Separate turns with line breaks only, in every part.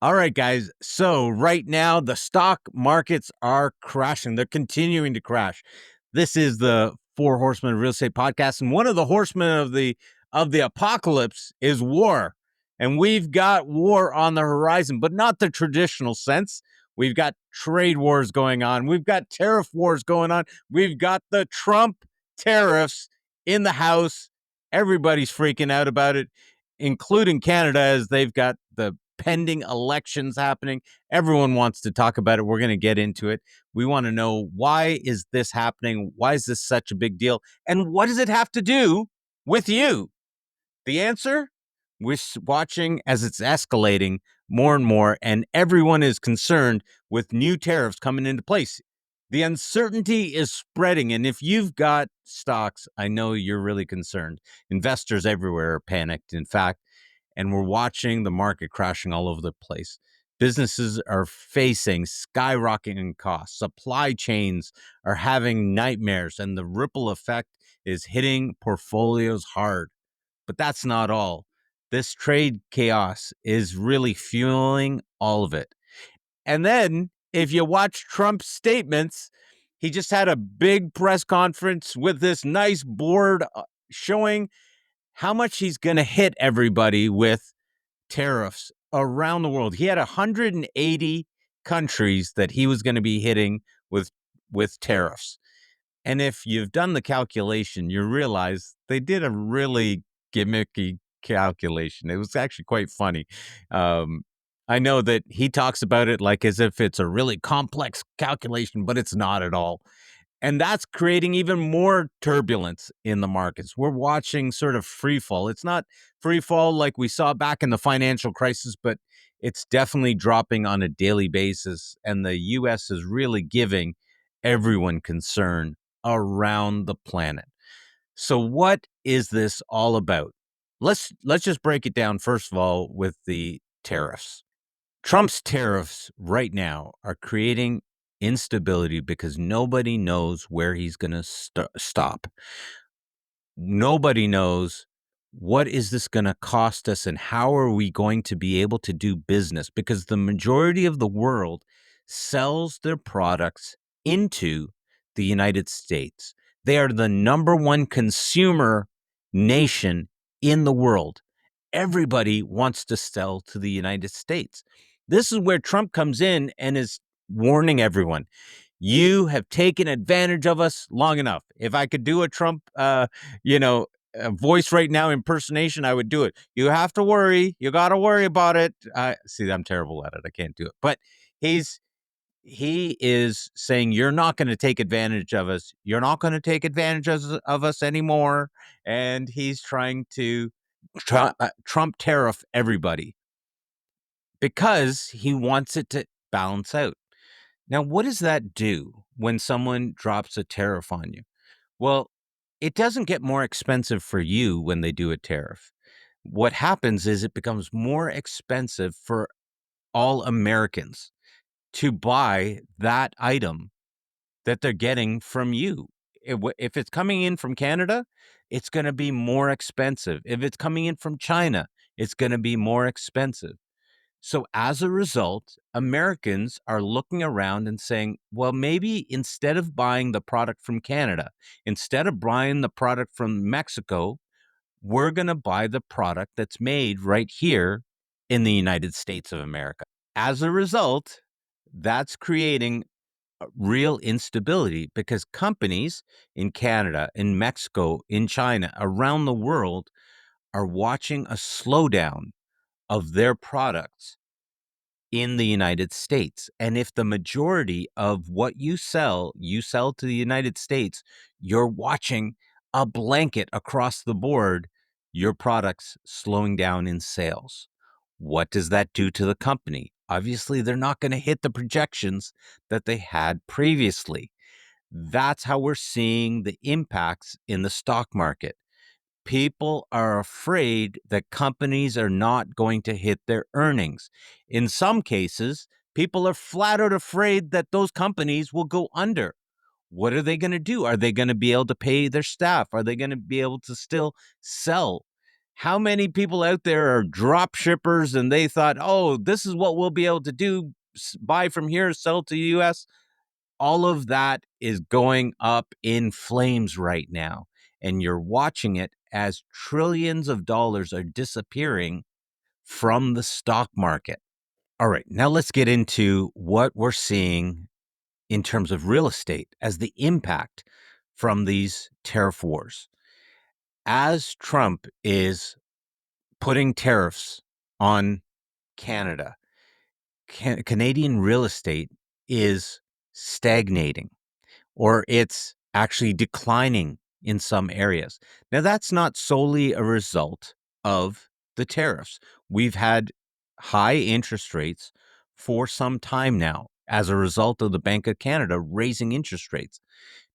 All right, guys. So right now the stock markets are crashing. They're continuing to crash. This is the Four Horsemen of Real Estate podcast, and one of the horsemen of the apocalypse is war. And we've got war on the horizon, but not the traditional sense. We've got trade wars going on. We've got tariff wars going on. We've got the Trump tariffs in the House. Everybody's freaking out about it, including Canada, as they've got the pending elections happening. Everyone wants to talk about it. We're going to get into it. We want to know, why is this happening? Why is this such a big deal? And what does it have to do with you? The answer? We're watching as it's escalating more and more, and everyone is concerned with new tariffs coming into place. The uncertainty is spreading, and if you've got stocks, I know you're really concerned. Investors everywhere are panicked, in fact, and we're watching the market crashing all over the place. Businesses are facing skyrocketing costs. Supply chains are having nightmares, and the ripple effect is hitting portfolios hard. But that's not all. This trade chaos is really fueling all of it. And then, if you watch Trump's statements, he just had a big press conference with this nice board showing how much he's going to hit everybody with tariffs around the world. He had 180 countries that he was going to be hitting with tariffs. And if you've done the calculation, you realize they did a really gimmicky calculation. It was actually quite funny. I know that he talks about it like as if it's a really complex calculation, but it's not at all. And that's creating even more turbulence in the markets. We're watching sort of free fall. It's not free fall like we saw back in the financial crisis, but it's definitely dropping on a daily basis. And the US is really giving everyone concern around the planet. So what is this all about? Let's just break it down first of all with the tariffs. Trump's tariffs right now are creating instability because nobody knows where he's going to stop. Nobody knows, what is this going to cost us and how are we going to be able to do business, because the majority of the world sells their products into the United States. They are the number one consumer nation in the world. Everybody wants to sell to the United States. This is where Trump comes in and is warning everyone, you have taken advantage of us long enough. If I could do a Trump, voice right now, impersonation, I would do it. You have to worry. You got to worry about it. See, I'm terrible at it. I can't do it. But he is saying, you're not going to take advantage of us. You're not going to take advantage of us anymore. And he's trying to Trump tariff everybody because he wants it to balance out. Now, what does that do when someone drops a tariff on you? Well, it doesn't get more expensive for you when they do a tariff. What happens is it becomes more expensive for all Americans to buy that item that they're getting from you. If it's coming in from Canada, it's going to be more expensive. If it's coming in from China, it's going to be more expensive. So as a result, Americans are looking around and saying, well, maybe instead of buying the product from Canada, instead of buying the product from Mexico, we're going to buy the product that's made right here in the United States of America. As a result, that's creating real instability because companies in Canada, in Mexico, in China, around the world are watching a slowdown of their products in the United States. And if the majority of what you sell to the United States, you're watching a blanket across the board, your products slowing down in sales. What does that do to the company? Obviously, they're not going to hit the projections that they had previously. That's how we're seeing the impacts in the stock market. People are afraid that companies are not going to hit their earnings. In some cases, people are flat out afraid that those companies will go under. What are they going to do? Are they going to be able to pay their staff? Are they going to be able to still sell? How many people out there are drop shippers and they thought, oh, this is what we'll be able to do, buy from here, sell to the US? All of that is going up in flames right now. And you're watching it as trillions of dollars are disappearing from the stock market. All right, now let's get into what we're seeing in terms of real estate as the impact from these tariff wars. As Trump is putting tariffs on Canada, Canadian real estate is stagnating, or it's actually declining in some areas. Now, that's not solely a result of the tariffs. We've had high interest rates for some time now as a result of the Bank of Canada raising interest rates.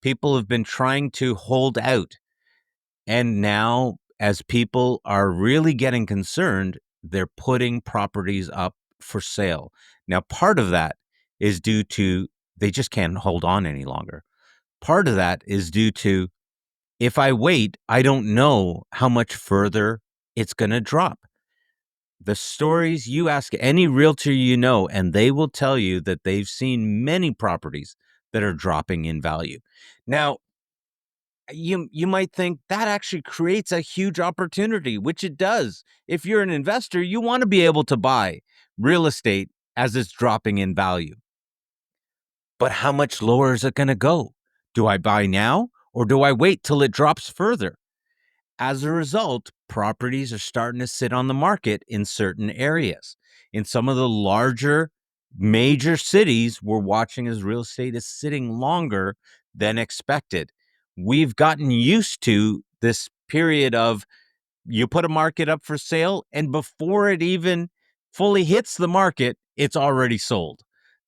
People have been trying to hold out. And now, as people are really getting concerned, they're putting properties up for sale. Now, part of that is due to they just can't hold on any longer. Part of that is due to if I wait, I don't know how much further it's going to drop. The stories, you ask any realtor you know, and they will tell you that they've seen many properties that are dropping in value. Now, you might think that actually creates a huge opportunity, which it does. If you're an investor, you want to be able to buy real estate as it's dropping in value. But how much lower is it going to go? Do I buy now or do I wait till it drops further? As a result, properties are starting to sit on the market in certain areas. In some of the larger major cities, we're watching as real estate is sitting longer than expected. We've gotten used to this period of you put a market up for sale, and before it even fully hits the market, it's already sold.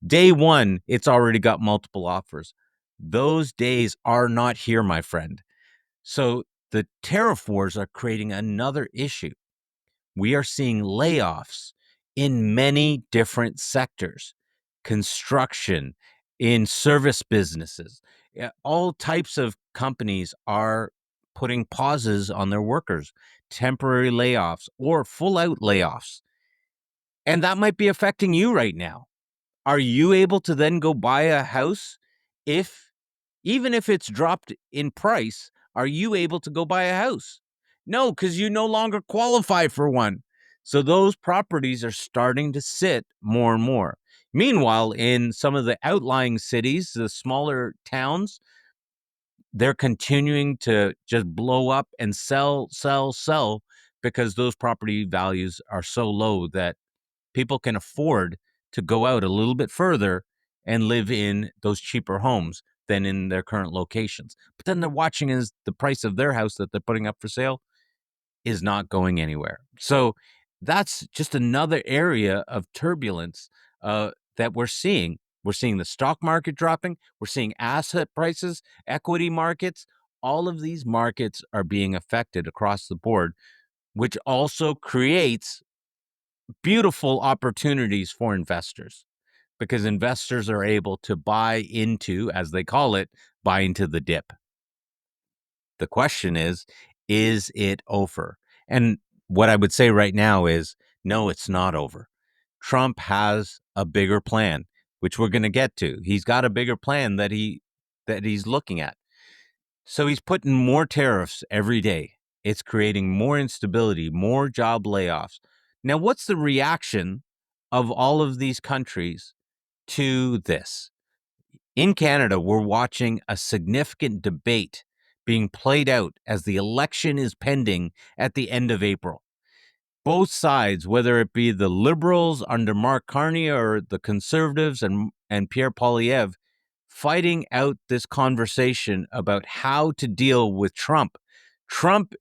Day one, it's already got multiple offers. Those days are not here, my friend. So the tariff wars are creating another issue. We are seeing layoffs in many different sectors, construction, in service businesses. All types of companies are putting pauses on their workers, temporary layoffs or full out layoffs. And that might be affecting you right now. Are you able to then go buy a house if even if it's dropped in price, are you able to go buy a house? No, because you no longer qualify for one. So those properties are starting to sit more and more. Meanwhile, in some of the outlying cities, the smaller towns, they're continuing to just blow up and sell, sell, sell because those property values are so low that people can afford to go out a little bit further and live in those cheaper homes than in their current locations. But then they're watching as the price of their house that they're putting up for sale is not going anywhere. So that's just another area of turbulence that we're seeing. We're seeing the stock market dropping. We're seeing asset prices, equity markets. All of these markets are being affected across the board, which also creates beautiful opportunities for investors because investors are able to buy into, as they call it, buy into the dip. The question is it over? And what I would say right now is no, it's not over. Trump has a bigger plan, which we're going to get to. He's got a bigger plan that he's looking at. So he's putting more tariffs every day. It's creating more instability, more job layoffs. Now, what's the reaction of all of these countries to this? In Canada, we're watching a significant debate being played out as the election is pending at the end of April. Both sides, whether it be the Liberals under Mark Carney or the Conservatives and Pierre Poilievre, fighting out this conversation about how to deal with Trump. Trump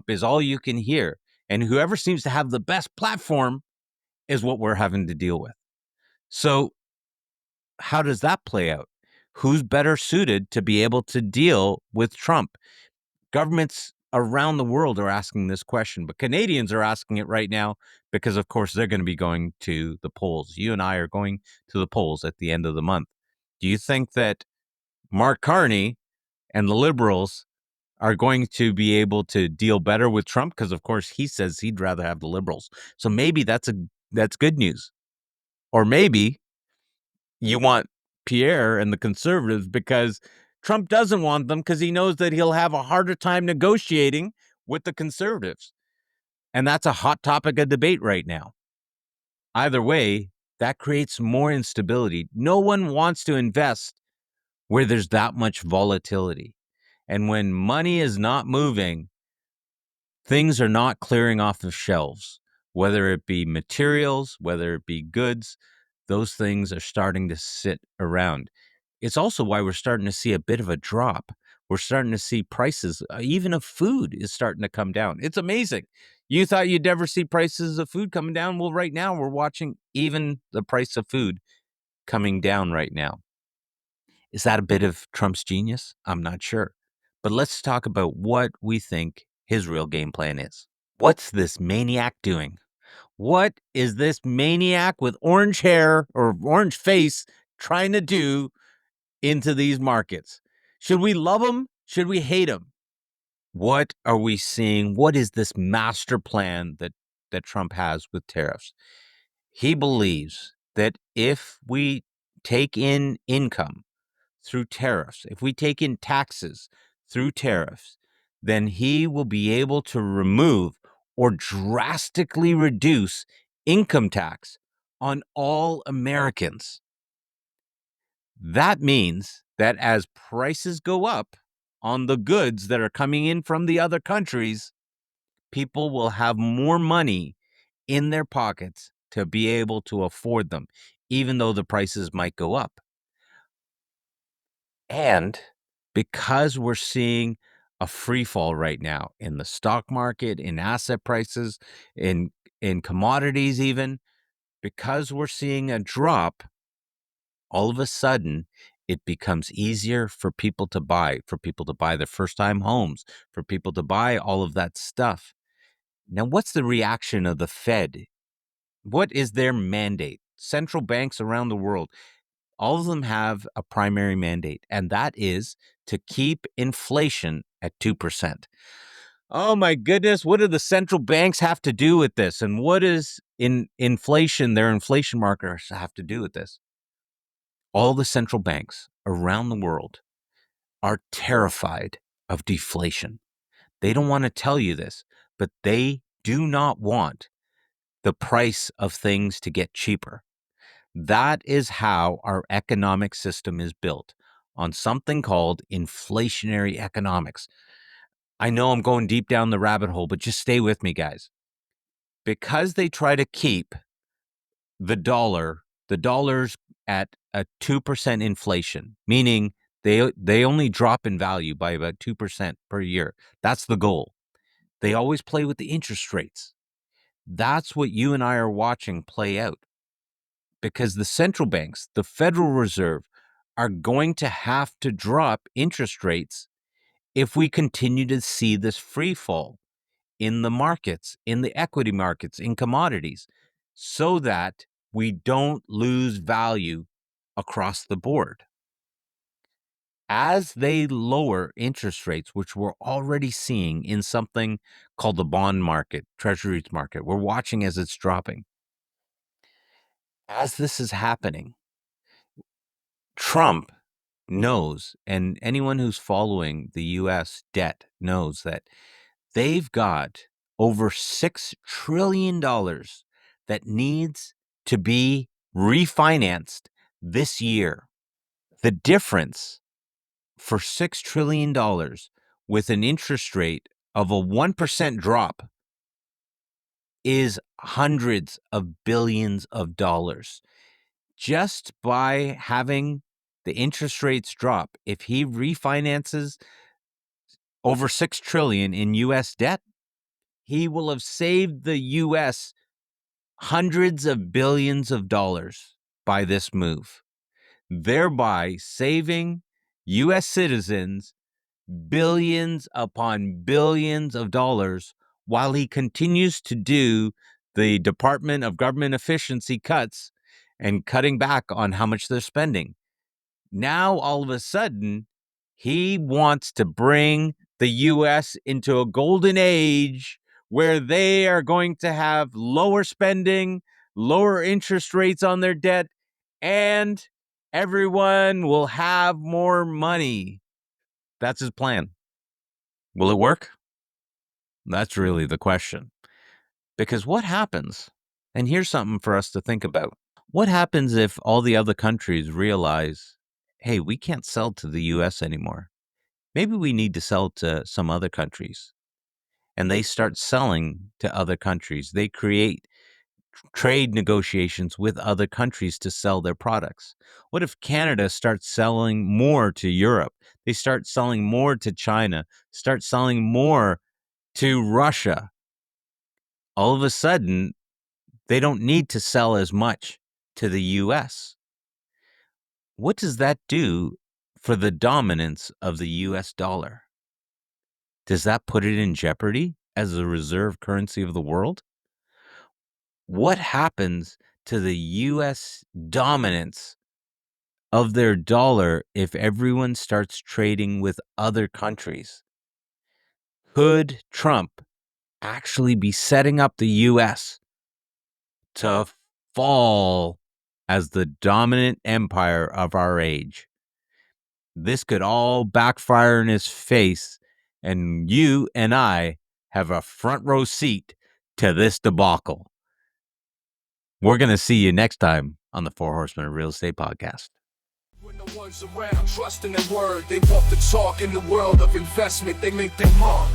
is all you can hear. And whoever seems to have the best platform is what we're having to deal with. So how does that play out? Who's better suited to be able to deal with Trump? Governments around the world are asking this question, but Canadians are asking it right now because, of course, they're going to be going to the polls. You and I are going to the polls at the end of the month. Do you think that Mark Carney and the Liberals are going to be able to deal better with Trump because, of course, he says he'd rather have the liberals. So maybe that's good news. Or maybe you want Pierre and the conservatives because Trump doesn't want them because he knows that he'll have a harder time negotiating with the conservatives. And that's a hot topic of debate right now. Either way, that creates more instability. No one wants to invest where there's that much volatility. And when money is not moving, things are not clearing off the shelves, whether it be materials, whether it be goods, those things are starting to sit around. It's also why we're starting to see a bit of a drop. We're starting to see prices, even of food, is starting to come down. It's amazing. You thought you'd never see prices of food coming down. Well, right now we're watching even the price of food coming down right now. Is that a bit of Trump's genius? I'm not sure. But let's talk about what we think his real game plan is. What's this maniac doing? What is this maniac with orange hair or orange face trying to do into these markets? Should we love him? Should we hate him? What are we seeing? What is this master plan that Trump has with tariffs? He believes that if we take in income through tariffs, if we take in taxes through tariffs, then he will be able to remove or drastically reduce income tax on all Americans. That means that as prices go up on the goods that are coming in from the other countries, people will have more money in their pockets to be able to afford them, even though the prices might go up. And because we're seeing a free fall right now in the stock market, in asset prices, in commodities even, because we're seeing a drop, all of a sudden it becomes easier for people to buy their first time homes, for people to buy all of that stuff. Now, what's the reaction of the Fed? What is their mandate? Central banks around the world, all of them have a primary mandate, and that is to keep inflation at 2%. Oh my goodness, what do the central banks have to do with this? And what is inflation, their inflation markers have to do with this? All the central banks around the world are terrified of deflation. They don't want to tell you this, but they do not want the price of things to get cheaper. That is how our economic system is built, on something called inflationary economics. I know I'm going deep down the rabbit hole, but just stay with me, guys. Because they try to keep the dollars at a 2% inflation, meaning they only drop in value by about 2% per year. That's the goal. They always play with the interest rates. That's what you and I are watching play out. Because the central banks, the Federal Reserve, are going to have to drop interest rates if we continue to see this free fall in the markets, in the equity markets, in commodities, so that we don't lose value across the board. As they lower interest rates, which we're already seeing in something called the bond market, treasuries market, we're watching as it's dropping. As this is happening, Trump knows, and anyone who's following the US debt knows that they've got over $6 trillion that needs to be refinanced this year. The difference for $6 trillion with an interest rate of a 1% drop is hundreds of billions of dollars. Just by having the interest rates drop, if he refinances over 6 trillion in US debt, he will have saved the US hundreds of billions of dollars by this move, thereby saving US citizens billions upon billions of dollars while he continues to do the Department of Government Efficiency cuts and cutting back on how much they're spending. Now, all of a sudden, he wants to bring the U.S. into a golden age where they are going to have lower spending, lower interest rates on their debt, and everyone will have more money. That's his plan. Will it work? That's really the question. Because what happens? And here's something for us to think about. What happens if all the other countries realize, hey, we can't sell to the US anymore? Maybe we need to sell to some other countries. And they start selling to other countries. They create trade negotiations with other countries to sell their products. What if Canada starts selling more to Europe? They start selling more to China, start selling more to Russia. All of a sudden, they don't need to sell as much to the US. What does that do for the dominance of the US dollar? Does that put it in jeopardy as the reserve currency of the world? What happens to the US dominance of their dollar if everyone starts trading with other countries? Could Trump actually be setting up the US to fall as the dominant empire of our age? This could all backfire in his face, and you and I have a front row seat to this debacle. We're going to see you next time on the Four Horsemen of Real Estate Podcast.
When the ones around trusting their word, they walk the talk in the world of investment, they make their mark.